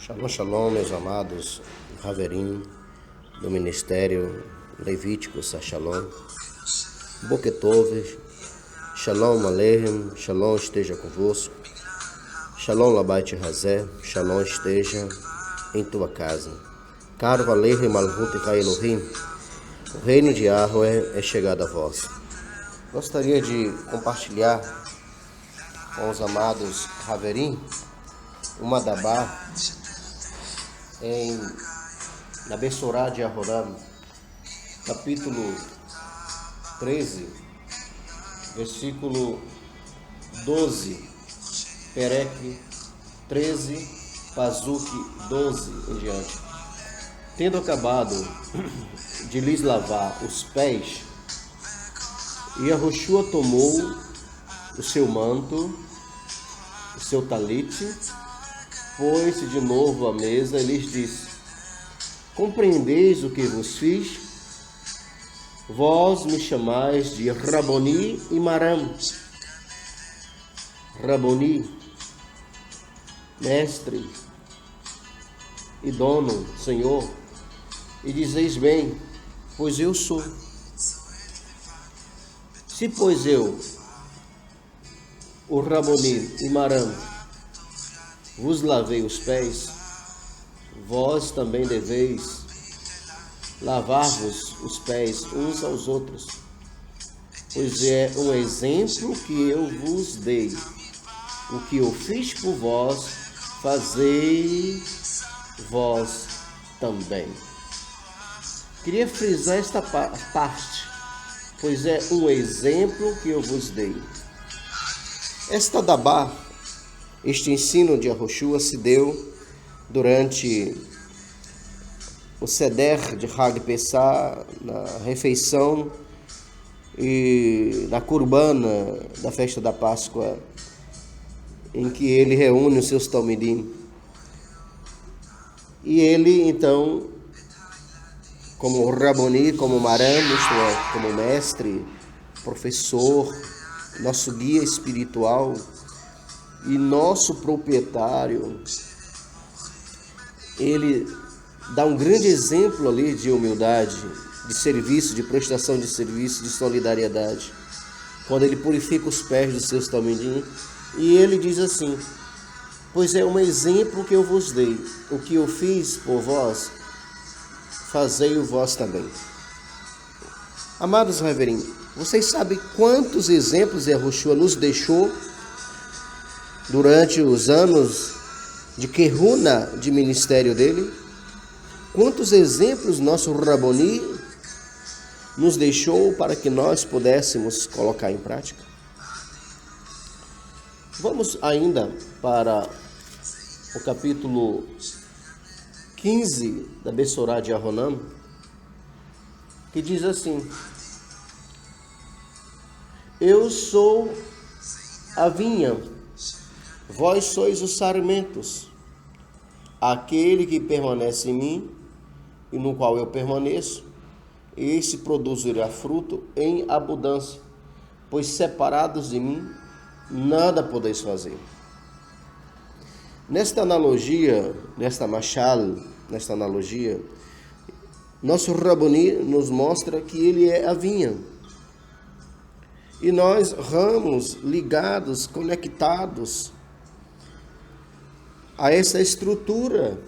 Shalom, shalom, meus amados Haverim do Ministério Levítico Shalom, Boketov, Shalom Aleichem, Shalom esteja convosco, Shalom Labait Hazé, Shalom esteja em tua casa. Caro Aleichem Malhut Elohim, o reino de Yahweh é chegado a vós. Gostaria de compartilhar com os amados Haverim uma dabá na Bessorá de Aroram, capítulo 13, versículo 12, Perek 13, Pazuk 12 em diante. Tendo acabado de lhes lavar os pés, Yahushua tomou o seu manto, o seu talite, pôs-se de novo à mesa e lhes disse: compreendeis o que vos fiz? Vós me chamais de Raboni e Maram. Raboni, mestre e dono, Senhor, e dizeis bem, pois eu sou. Se pois eu, o Raboni e Maram, vos lavei os pés, vós também deveis lavar-vos os pés uns aos outros, pois é um exemplo que eu vos dei. O que eu fiz por vós, fazei vós também. Queria frisar esta parte, pois é um exemplo que eu vos dei. Esta dabá, este ensino de Yahushua se deu durante o Seder de Hag Pessah, na refeição e na Kurbana da festa da Páscoa, em que ele reúne os seus talmidim. E ele, então, como Raboni, como Maram, isto é, como mestre, professor, nosso guia espiritual e nosso proprietário, ele dá um grande exemplo ali de humildade, de serviço, de prestação de serviço, de solidariedade, quando ele purifica os pés dos seus talmidim, e ele diz assim: pois é um exemplo que eu vos dei, o que eu fiz por vós, fazei-o vós também. Amados Haverim, vocês sabem quantos exemplos Yahushua nos deixou durante os anos de Kehuna, de ministério dele? Quantos exemplos nosso Raboni nos deixou para que nós pudéssemos colocar em prática? Vamos ainda para o capítulo 15 da Bessorá de Aroram, que diz assim: eu sou a vinha, vós sois os sarmentos. Aquele que permanece em mim, e no qual eu permaneço, esse produzirá fruto em abundância, pois separados de mim, nada podeis fazer. Nesta analogia, nesta analogia, nosso Raboni nos mostra que ele é a vinha. E nós, ramos ligados, conectados a essa estrutura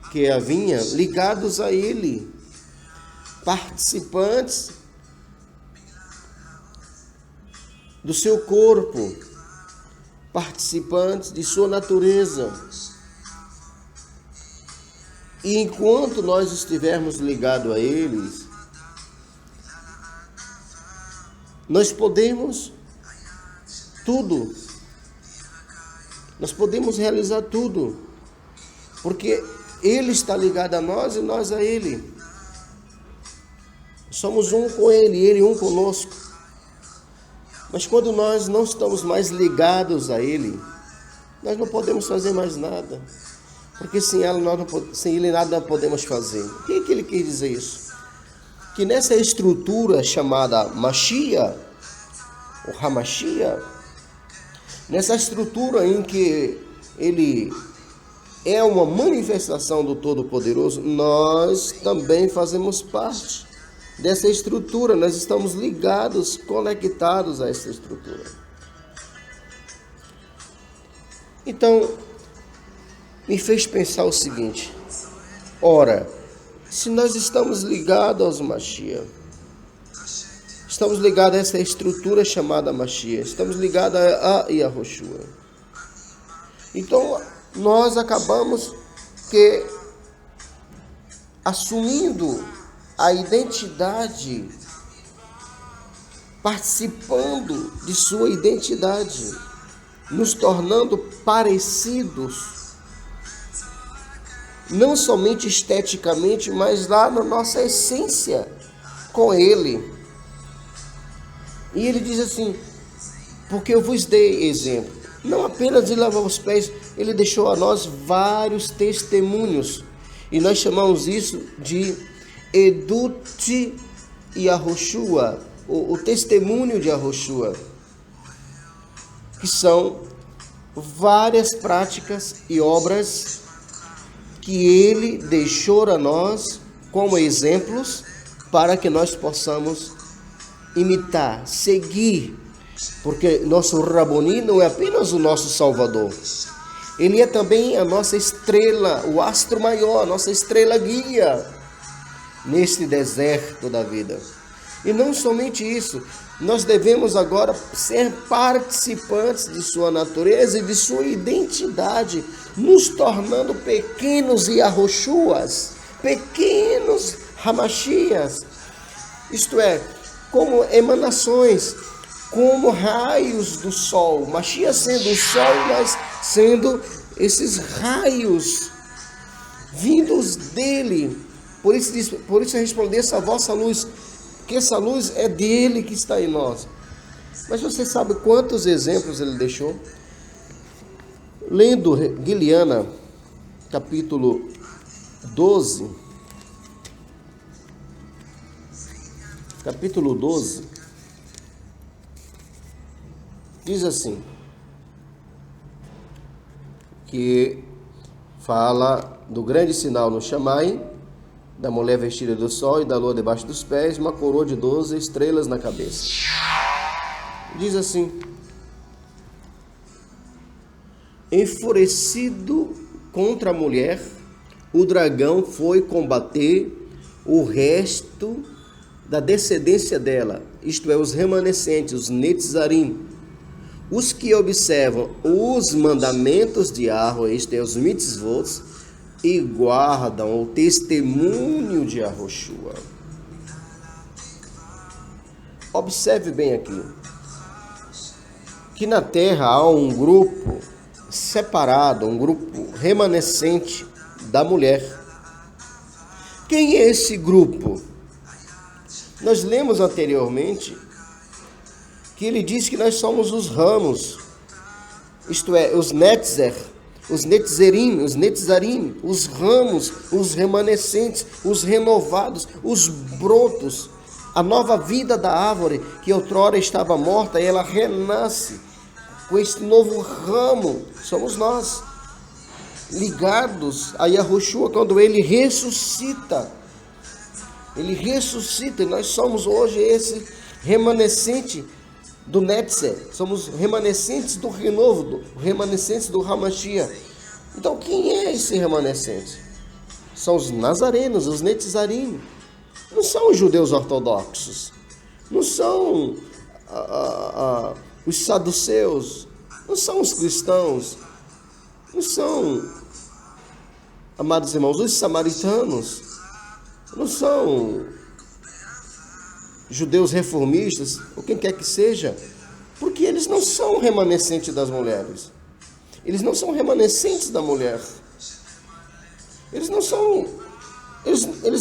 que é a vinha, ligados a ele, participantes do seu corpo, participantes de sua natureza. E enquanto nós estivermos ligados a eles, nós podemos tudo. Nós podemos realizar tudo, porque ele está ligado a nós e nós a ele. Somos um com ele um conosco. Mas quando nós não estamos mais ligados a ele, nós não podemos fazer mais nada, porque sem ele nada podemos fazer. O que ele quer dizer isso? Que nessa estrutura chamada Mashiach, o Hamashiach, nessa estrutura em que ele é uma manifestação do Todo-Poderoso, nós também fazemos parte dessa estrutura, nós estamos ligados, conectados a essa estrutura. Então, me fez pensar o seguinte: ora, se nós estamos ligados aos Mashiach, estamos ligados a essa estrutura chamada Mashiach, estamos ligados a Yahushua, então nós acabamos assumindo a identidade, participando de sua identidade, nos tornando parecidos, não somente esteticamente, mas lá na nossa essência com Ele. E Ele diz assim: porque eu vos dei exemplo, não apenas de lavar os pés, Ele deixou a nós vários testemunhos, e nós chamamos isso de Edut Yahushua, o testemunho de Yahushua, que são várias práticas e obras que Ele deixou a nós como exemplos para que nós possamos imitar, seguir, porque nosso Raboni não é apenas o nosso Salvador, Ele é também a nossa estrela, o astro maior, a nossa estrela guia neste deserto da vida. E não somente isso, nós devemos agora ser participantes de sua natureza e de sua identidade, nos tornando pequenos Yahushuas, pequenos Hamashias, isto é, como emanações, como raios do sol, Mashiach sendo o sol, mas sendo esses raios vindos dele. Por isso resplandeça a vossa luz, porque essa luz é dele que está em nós. Mas você sabe quantos exemplos ele deixou? Lendo Guiliana, capítulo 12, diz assim, que fala do grande sinal no Shammai, da mulher vestida do sol e da lua debaixo dos pés, uma coroa de 12 estrelas na cabeça. Diz assim: enfurecido contra a mulher, o dragão foi combater o resto da descendência dela, isto é, os remanescentes, os Netzarim, os que observam os mandamentos de Yahweh, isto é, os mitzvot, e guardam o testemunho de Yahushua. Observe bem aqui, que na terra há um grupo separado, um grupo remanescente da mulher. Quem é esse grupo? Nós lemos anteriormente que ele diz que nós somos os ramos, isto é, os netzer, os netzerim, os netzarim, os ramos, os remanescentes, os renovados, os brotos, a nova vida da árvore que outrora estava morta, e ela renasce com este novo ramo. Somos nós, ligados a Yahushua quando ele ressuscita. Ele ressuscita e nós somos hoje esse remanescente do Netzer, somos remanescentes do renovo, remanescentes do Hamashiach. Então quem é esse remanescente? São os nazarenos, os netzarim. Não são os judeus ortodoxos, não são os saduceus, não são os cristãos, não são, amados irmãos, os samaritanos, não são judeus reformistas, ou quem quer que seja, porque eles não são remanescentes das mulheres. Eles não são remanescentes da mulher. Eles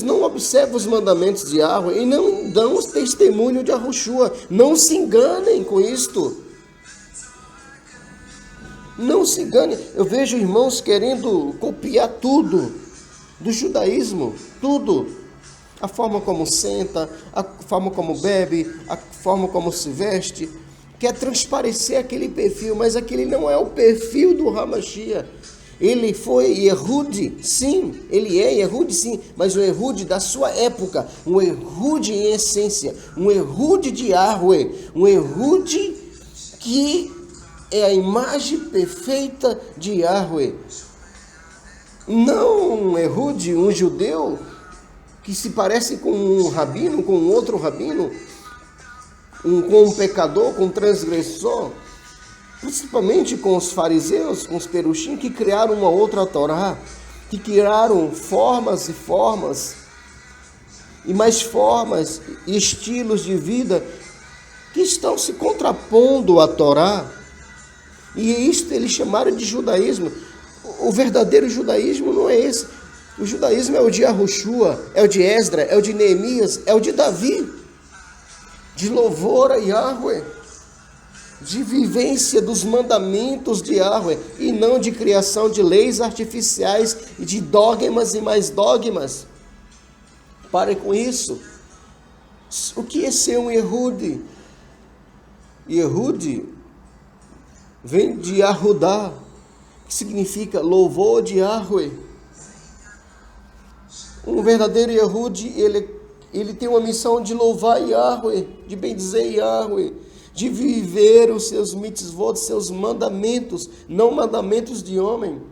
não observam os mandamentos de Yahweh e não dão o testemunho de Yahushua. Não se enganem com isto. Não se enganem. Eu vejo irmãos querendo copiar tudo do judaísmo, tudo. A forma como senta, a forma como bebe, a forma como se veste, quer transparecer aquele perfil, mas aquele não é o perfil do Hamashiach. Ele foi Ehud, sim, ele é Ehud, sim, mas o Ehud da sua época, um Ehud em essência, um Ehud de Yahweh, um Ehud que é a imagem perfeita de Yahweh. Não um Ehud, um judeu, que se parece com um rabino, com outro rabino, com um pecador, com um transgressor, principalmente com os fariseus, com os perushim, que criaram uma outra Torá, que criaram formas e formas, e mais formas e estilos de vida que estão se contrapondo à Torá. E isto eles chamaram de judaísmo. O verdadeiro judaísmo não é esse. O judaísmo é o de Yahushua, é o de Esdra, é o de Neemias, é o de Davi, de louvor a Yahweh, de vivência dos mandamentos de Yahweh, e não de criação de leis artificiais e de dogmas e mais dogmas. Pare com isso. O que é ser um Ehud? Ehud vem de Yahudá, que significa louvor de Yahweh. Um verdadeiro Ehud, ele tem uma missão de louvar Yahweh, de bendizer Yahweh, de viver os seus mitzvot, seus mandamentos, não mandamentos de homem.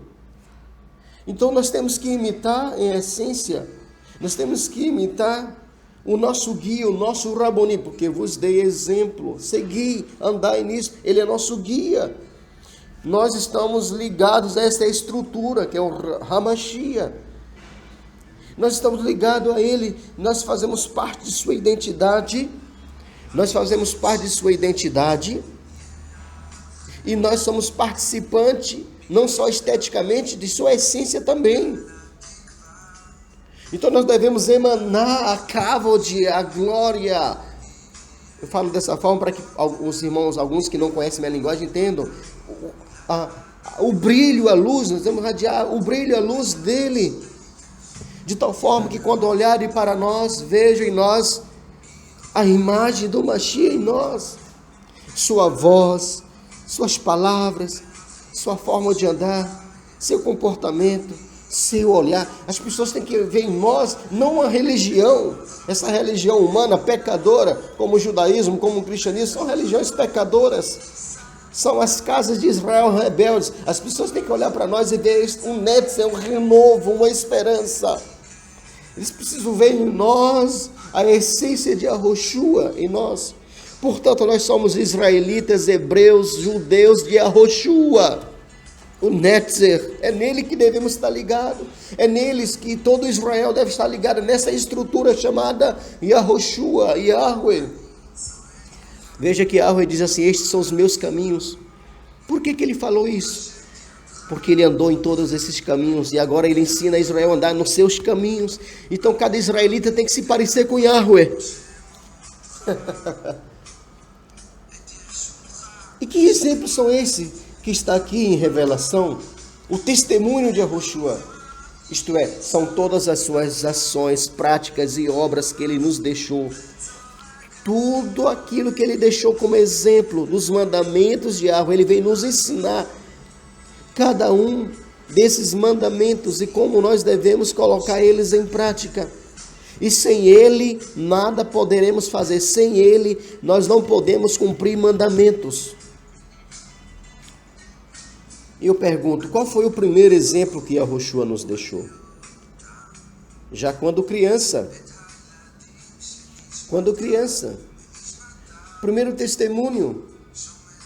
Então nós temos que imitar, em essência, nós temos que imitar o nosso guia, o nosso Raboni, porque vos dei exemplo, segui, andai nisso, ele é nosso guia. Nós estamos ligados a essa estrutura, que é o Hamashia. Nós estamos ligados a ele, nós fazemos parte de sua identidade, e nós somos participantes, não só esteticamente, de sua essência também. Então nós devemos emanar a kavod, a glória. Eu falo dessa forma para que os irmãos, alguns que não conhecem minha linguagem, entendam. O brilho, a luz, nós devemos radiar o brilho, a luz dele, de tal forma que quando olharem para nós, vejam em nós a imagem do Mashiach em nós, sua voz, suas palavras, sua forma de andar, seu comportamento, seu olhar. As pessoas têm que ver em nós não uma religião, essa religião humana pecadora, como o judaísmo, como o cristianismo, são religiões pecadoras. São as casas de Israel rebeldes. As pessoas têm que olhar para nós e ver um netzer, um renovo, uma esperança. Eles precisam ver em nós a essência de Yahushua em nós. Portanto, nós somos israelitas, hebreus, judeus de Yahushua. O netzer, é nele que devemos estar ligados. É neles que todo Israel deve estar ligado, nessa estrutura chamada Yahushua, Yahweh. Veja que Yahweh diz assim: estes são os meus caminhos. Por que ele falou isso? Porque ele andou em todos esses caminhos, e agora ele ensina a Israel a andar nos seus caminhos. Então cada israelita tem que se parecer com Yahweh. E que exemplos são esses que está aqui em Revelação? O testemunho de Yahushua, isto é, são todas as suas ações, práticas e obras que ele nos deixou. Tudo aquilo que ele deixou como exemplo nos mandamentos de Yahweh, ele veio nos ensinar cada um desses mandamentos e como nós devemos colocar eles em prática. E sem ele, nada poderemos fazer. Sem ele, nós não podemos cumprir mandamentos. E eu pergunto, qual foi o primeiro exemplo que Yahushua nos deixou? Já quando criança. Primeiro testemunho,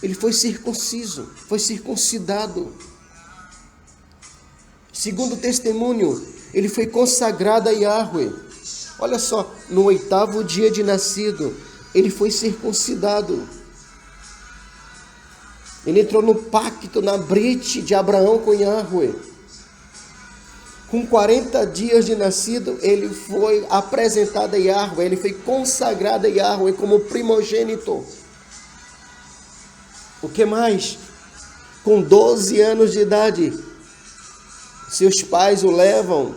ele foi circunciso, foi circuncidado. Segundo testemunho, ele foi consagrado a Yahweh. Olha só, no 8º dia de nascido, ele foi circuncidado. Ele entrou no pacto, na brite de Abraão com Yahweh. Com 40 dias de nascido, ele foi apresentado a Yahweh, ele foi consagrado a Yahweh como primogênito. O que mais? Com 12 anos de idade, seus pais o levam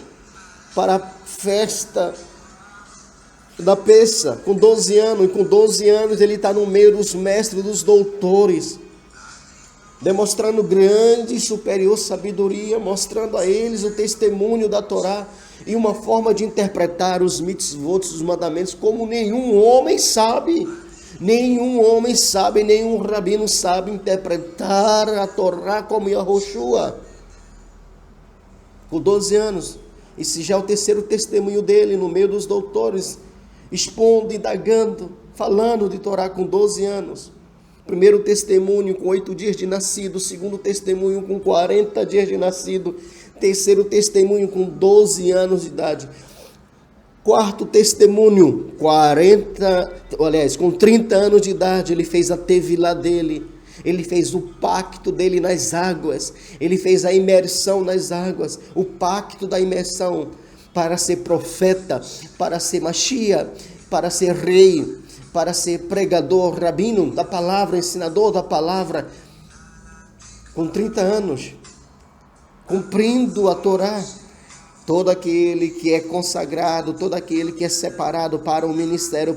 para a festa da Pessa, com 12 anos, e com 12 anos ele está no meio dos mestres, dos doutores. demonstrando grande e superior sabedoria, mostrando a eles o testemunho da Torá e uma forma de interpretar os mitzvot, os mandamentos, como nenhum homem sabe. Nenhum homem sabe, nenhum rabino sabe interpretar a Torá como Yahushua. Com 12 anos. Esse já é o terceiro testemunho dele no meio dos doutores, expondo, indagando, falando de Torá com 12 anos. Primeiro testemunho com 8 dias de nascido, segundo testemunho com 40 dias de nascido, terceiro testemunho com 12 anos de idade. Quarto testemunho, com 30 anos de idade, ele fez a tevilá dele, ele fez o pacto dele nas águas, ele fez a imersão nas águas, o pacto da imersão para ser profeta, para ser Mashiach, para ser rei, para ser pregador, rabino da palavra, ensinador da palavra, com 30 anos, cumprindo a Torá. Todo aquele que é consagrado, todo aquele que é separado para o ministério,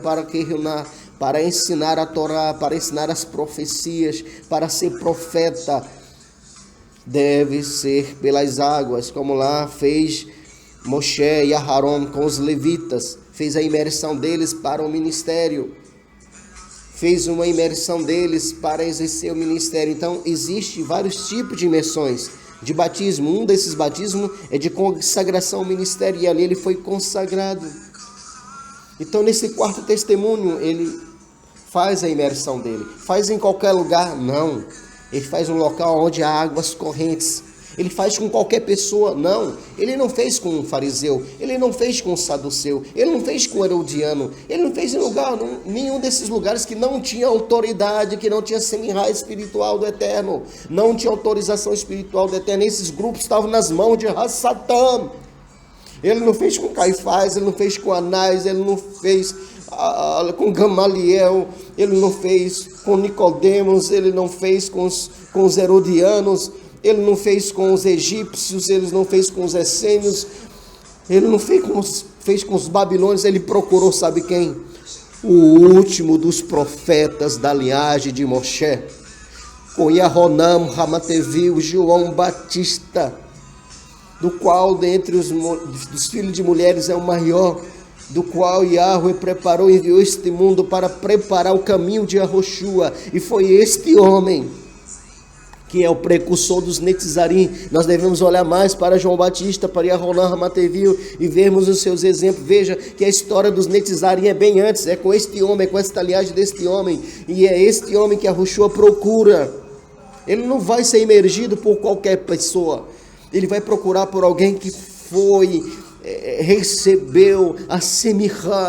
para ensinar a Torá, para ensinar as profecias, para ser profeta, deve ser pelas águas, como lá fez Moshe e Aharon com os levitas, fez a imersão deles para o ministério, fez uma imersão deles para exercer o ministério. Então, existem vários tipos de imersões de batismo. Um desses batismos é de consagração ao ministério, e ali ele foi consagrado. Então, nesse quarto testemunho, ele faz a imersão dele. Faz em qualquer lugar? Não. Ele faz um local onde há águas correntes. Ele faz com qualquer pessoa? Não. Ele não fez com um fariseu, ele não fez com um saduceu, ele não fez com um herodiano, ele não fez em nenhum desses lugares que não tinha autoridade, que não tinha semirá espiritual do Eterno, não tinha autorização espiritual do Eterno. Esses grupos estavam nas mãos de Satã. Ele não fez com Caifás, ele não fez com Anás, ele não fez com Gamaliel, ele não fez com Nicodemos, ele não fez com os herodianos, ele não fez com os egípcios, ele não fez com os essênios, ele não fez com os babilônios. Ele procurou, sabe quem? O último dos profetas da linhagem de Moshe, com Yaronam, Ramatevil, João Batista, do qual dentre dos filhos de mulheres é o maior, do qual Yahweh preparou e enviou este mundo para preparar o caminho de Yahushua, e foi este homem que é o precursor dos Netzarim. Nós devemos olhar mais para João Batista, para Yaronam, Ramatevil, e vermos os seus exemplos. Veja que a história dos Netzarim é bem antes, é com este homem, é com esta linhagem deste homem, e é este homem que Yahushua procura. Ele não vai ser imergido por qualquer pessoa, ele vai procurar por alguém que recebeu a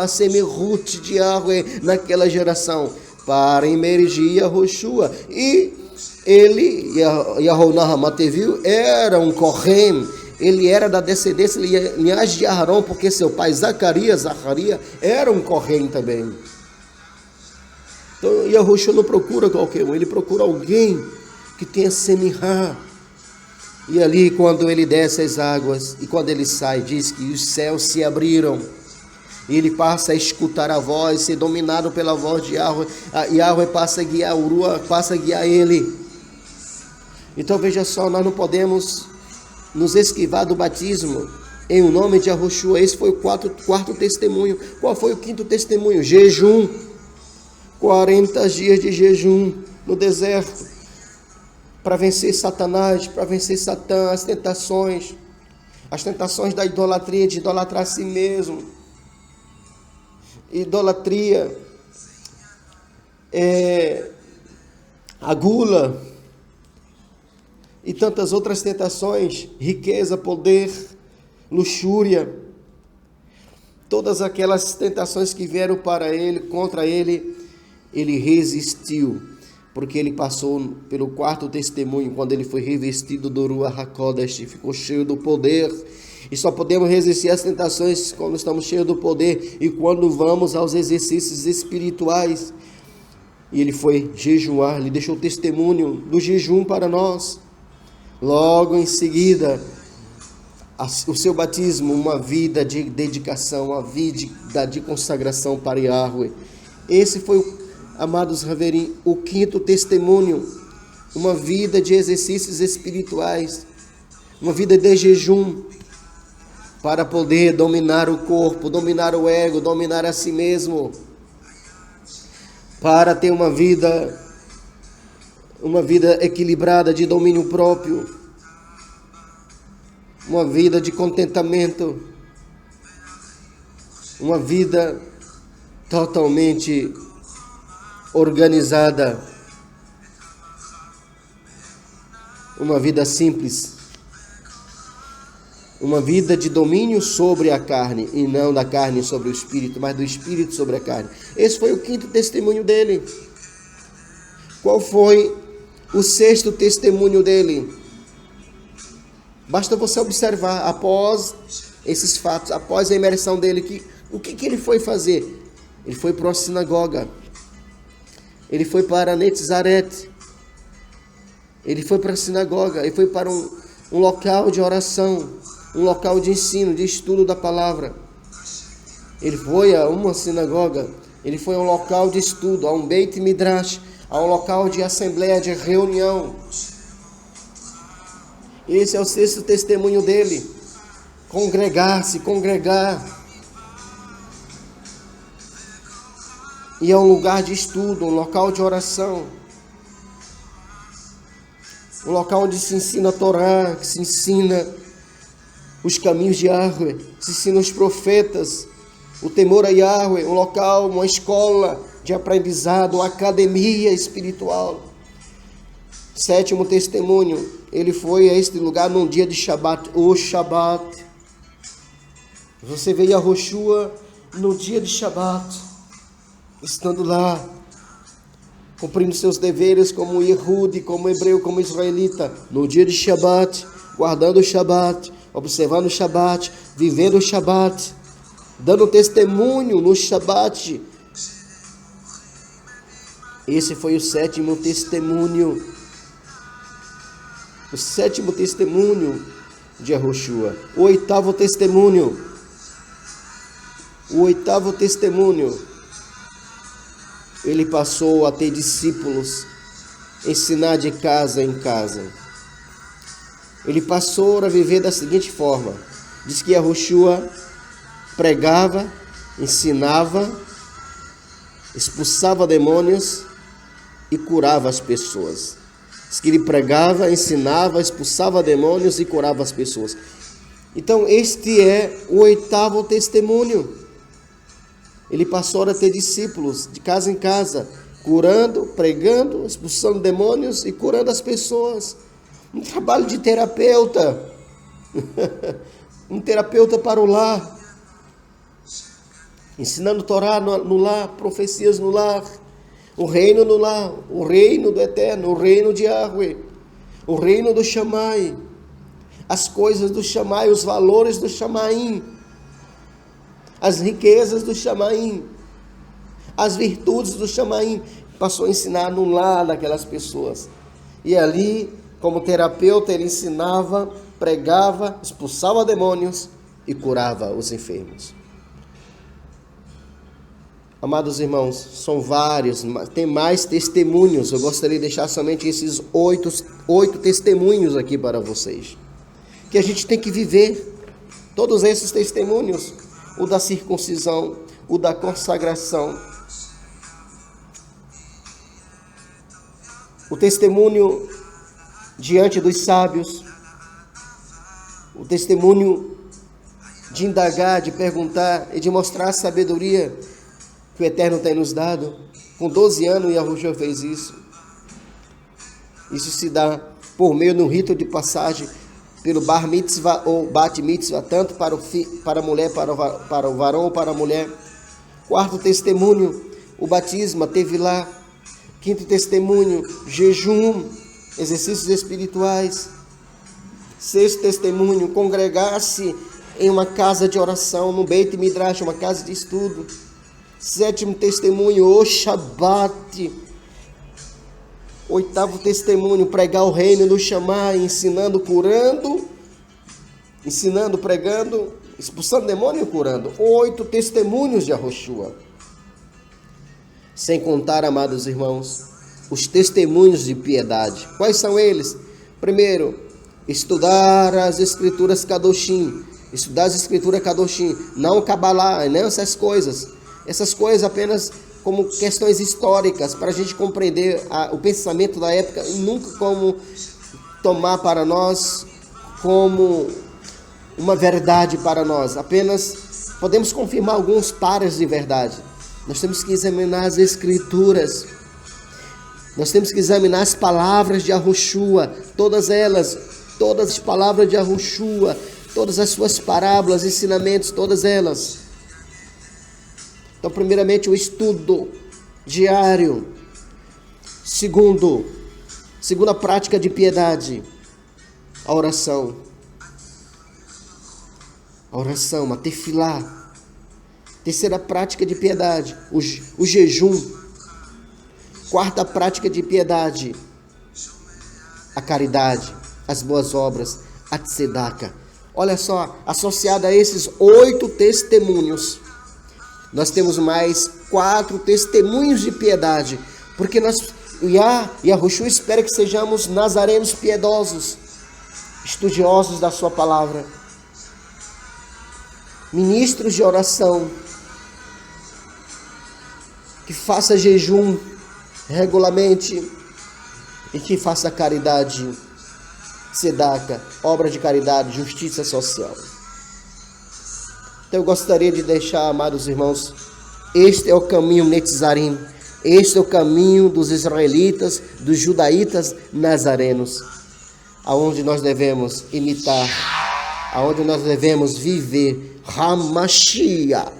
semirut de Yahweh naquela geração, para imergir Yahushua. E ele, Yaronam Ramatevil, era um Kohen, ele era da descendência linhagem de Aharon, porque seu pai Zacarias era um Kohen também. Então Yahushua não procura qualquer um, ele procura alguém que tenha semirá. E ali, quando ele desce as águas e quando ele sai, diz que os céus se abriram, e ele passa a escutar a voz, ser dominado pela voz de Yahweh. Yahweh passa a guiar, Urua passa a guiar ele. Então veja só, nós não podemos nos esquivar do batismo em o nome de Yahushua. Esse foi o quarto testemunho. Qual foi o quinto testemunho? Jejum. 40 dias de jejum no deserto, para vencer Satanás, para vencer Satã, as tentações da idolatria, de idolatrar a si mesmo, idolatria, a gula e tantas outras tentações, riqueza, poder, luxúria, todas aquelas tentações que vieram para ele, contra ele, ele resistiu, porque ele passou pelo quarto testemunho, quando ele foi revestido do Ruach HaKodesh, ficou cheio do poder. E só podemos resistir às tentações quando estamos cheios do poder e quando vamos aos exercícios espirituais. E ele foi jejuar, ele deixou testemunho do jejum para nós. Logo em seguida, o seu batismo, uma vida de dedicação, uma vida de consagração para Yahweh. Esse foi, amados Haverim, o quinto testemunho uma vida de exercícios espirituais, uma vida de jejum, para poder dominar o corpo, dominar o ego, dominar a si mesmo, para ter uma vida equilibrada de domínio próprio, uma vida de contentamento, uma vida totalmente organizada, uma vida simples, uma vida de domínio sobre a carne, e não da carne sobre o espírito, mas do espírito sobre a carne. Esse foi o 5º testemunho dele. Qual foi o 6º testemunho dele? Basta você observar, após esses fatos, após a imersão dele, o que ele foi fazer? Ele foi para uma sinagoga, ele foi para Netzaret, ele foi para a sinagoga, ele foi para um local de oração, um local de ensino, de estudo da palavra. Ele foi a uma sinagoga, ele foi a um local de estudo, a um Beit Midrash, a um local de assembleia, de reunião. Esse é o 6º testemunho dele. Congregar. E é um lugar de estudo, um local de oração. Um local onde se ensina a Torá, que se ensina os caminhos de Yahweh, se ensina os profetas, o temor a Yahweh, um local, uma escola de aprendizado, uma academia espiritual. 7º testemunho, ele foi a este lugar num dia de Shabat, o Shabat. Você vê Yahushua no dia de Shabat, estando lá, cumprindo seus deveres como Yehudi, como hebreu, como israelita, no dia de Shabat, guardando o Shabat, observando o Shabat, vivendo o Shabat, dando testemunho no Shabat. Esse foi o 7º testemunho. O 7º testemunho de Yahushua. O 8º testemunho. O 8º testemunho. Ele passou a ter discípulos, ensinar de casa em casa. Ele passou a viver da seguinte forma. Diz que Yahushua pregava, ensinava, expulsava demônios e curava as pessoas. Diz que ele pregava, ensinava, expulsava demônios e curava as pessoas. Então este é o 8º testemunho. Ele passou a ter discípulos de casa em casa, curando, pregando, expulsando demônios e curando as pessoas. Um trabalho de terapeuta. Um terapeuta para o lar. Ensinando Torá no lar, profecias no lar. O reino no lar, o reino do Eterno, o reino de Yahweh, o reino do Shammai. As coisas do Shammai, os valores do Shamaim. As riquezas do Shamaim, as virtudes do Shamaim, passou a ensinar no lar daquelas pessoas. E ali, como terapeuta, ele ensinava, pregava, expulsava demônios e curava os enfermos. Amados irmãos, são vários, tem mais testemunhos. Eu gostaria de deixar somente esses 8 testemunhos aqui para vocês, que a gente tem que viver todos esses testemunhos. O da circuncisão, o da consagração, o testemunho diante dos sábios, o testemunho de indagar, de perguntar e de mostrar a sabedoria que o Eterno tem nos dado. Com 12 anos, Yahushua fez isso. Isso se dá por meio de um rito de passagem, pelo bar mitzvah ou bat mitzvah, tanto para a mulher, para o varão ou para a mulher. 4º testemunho, o batismo, teve lá. 5º testemunho, jejum, exercícios espirituais. 6º testemunho, congregar-se em uma casa de oração, no Beit Midrash, uma casa de estudo. 7º testemunho, o Shabat. 8º testemunho, pregar o reino do Shammai, ensinando, curando, ensinando, pregando, expulsando demônio e curando. 8 testemunhos de Yahushua. Sem contar, amados irmãos, os testemunhos de piedade. Quais são eles? Primeiro, estudar as escrituras Kadoshim. Estudar as escrituras Kadoshim, não Kabbalah, não essas coisas. Essas coisas apenas como questões históricas, para a gente compreender o pensamento da época e nunca como tomar para nós como uma verdade para nós. Apenas podemos confirmar alguns pares de verdade. Nós temos que examinar as escrituras. Nós temos que examinar as palavras de Yahushua, todas elas, todas as palavras de Yahushua, todas as suas parábolas, ensinamentos, todas elas. Então, primeiramente, o estudo diário. Segunda prática de piedade, a oração. A oração, a tefilá. Terceira prática de piedade, o jejum. Quarta prática de piedade, a caridade, as boas obras, a tzedaka. Olha só, associado a esses 8 testemunhos, nós temos mais 4 testemunhos de piedade, porque Yahushua espera que sejamos nazarenos piedosos, estudiosos da sua palavra, ministros de oração, que faça jejum regularmente e que faça caridade, tzedaka, obra de caridade, justiça social. Então eu gostaria de deixar, amados irmãos, este é o caminho Netzarim, este é o caminho dos israelitas, dos judaítas nazarenos, aonde nós devemos imitar, aonde nós devemos viver Hamashia,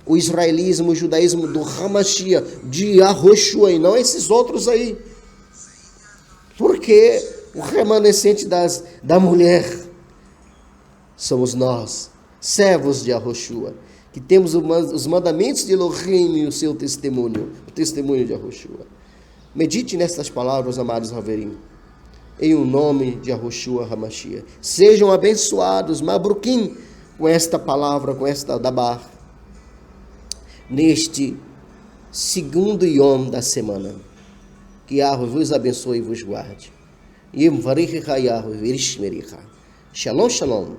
o israelismo, o judaísmo do Hamashia, de Yahushua, e não esses outros aí. Porque o remanescente da mulher somos nós, servos de Yahushua, que temos os mandamentos de Elohim e o seu testemunho, o testemunho de Yahushua. Medite nessas palavras, amados Haverim, em o nome de Yahushua Hamashia. Sejam abençoados, Mabrukim, com esta palavra, com esta dabar, neste segundo Yom da semana. Que Yahweh vos abençoe e vos guarde. Shalom, shalom.